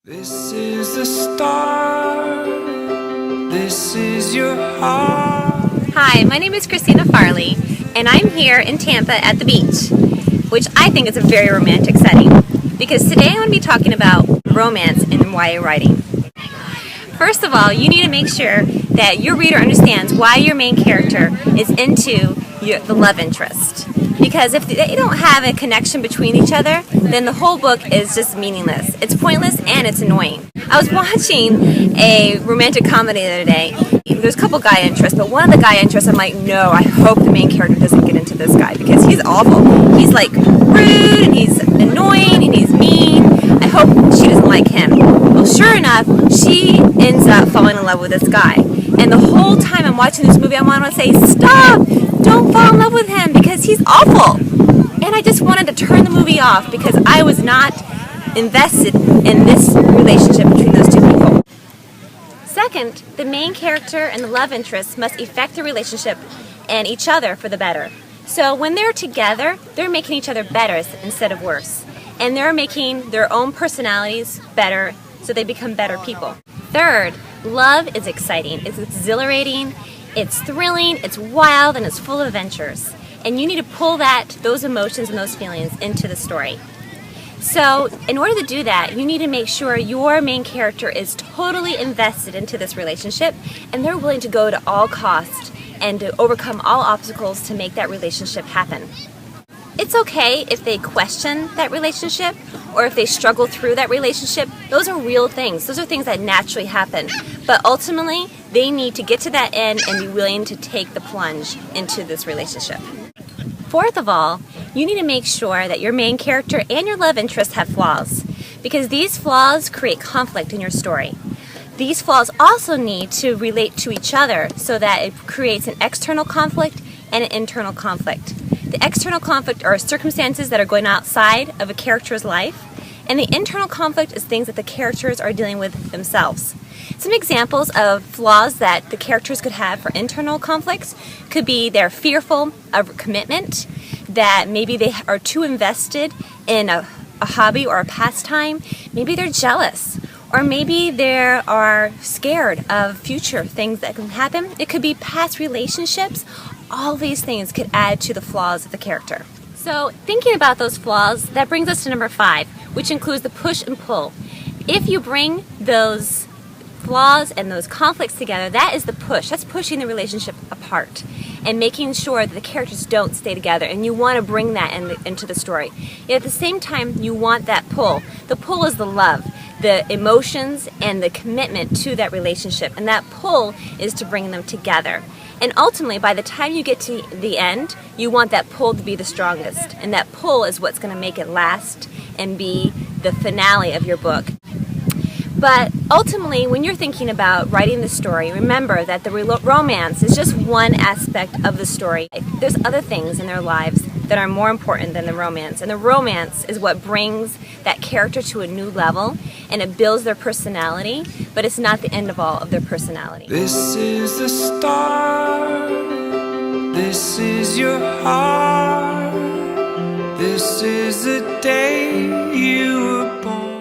This is the start. This is your heart. Hi, my name is Christina Farley, and I'm here in Tampa at the beach, which I think is a very romantic setting, because today I'm going to be talking about romance in YA writing. First of all, you need to make sure that your reader understands why your main character is into the love interest. Because if they don't have a connection between each other, then the whole book is just meaningless. It's pointless and it's annoying. I was watching a romantic comedy the other day. There's a couple guy interests, but one of the guy interests, I'm like, no, I hope the main character doesn't get into this guy because he's awful. He's like rude and he's annoying and he's mean. I hope she doesn't like him. Well, sure enough, she ends up falling in love with this guy. And the whole time I'm watching this movie, I want to say, stop! Don't fall in love with him because he's awful. And I just wanted to turn the movie off because I was not invested in this relationship between those two people. Second, the main character and the love interest must affect the relationship and each other for the better. So when they're together, they're making each other better instead of worse. And they're making their own personalities better so they become better people. Third, love is exciting, it's exhilarating, it's thrilling, it's wild, and it's full of adventures. And you need to pull those emotions and those feelings into the story. So in order to do that, you need to make sure your main character is totally invested into this relationship and they're willing to go to all costs and to overcome all obstacles to make that relationship happen. It's okay if they question that relationship or if they struggle through that relationship. Those are real things. Those are things that naturally happen. But ultimately, they need to get to that end and be willing to take the plunge into this relationship. Fourth of all, you need to make sure that your main character and your love interest have flaws, because these flaws create conflict in your story. These flaws also need to relate to each other so that it creates an external conflict and an internal conflict. The external conflict are circumstances that are going outside of a character's life, and the internal conflict is things that the characters are dealing with themselves. Some examples of flaws that the characters could have for internal conflicts could be they're fearful of commitment, that maybe they are too invested in a hobby or a pastime, maybe they're jealous, or maybe they are scared of future things that can happen. It could be past relationships. All these things could add to the flaws of the character. So thinking about those flaws, that brings us to number 5, which includes the push and pull. If you bring those flaws and those conflicts together, that is the push. That's pushing the relationship apart and making sure that the characters don't stay together, and you want to bring that into the story. Yet at the same time, you want that pull. The pull is the love, the emotions, and the commitment to that relationship, and that pull is to bring them together. And ultimately, by the time you get to the end, you want that pull to be the strongest, and that pull is what's going to make it last and be the finale of your book. But ultimately, when you're thinking about writing the story, remember that the romance is just one aspect of the story. There's other things in their lives that are more important than the romance. And the romance is what brings that character to a new level, and it builds their personality, but it's not the end of all of their personality. This is the start. This is your heart. This is the day you were born.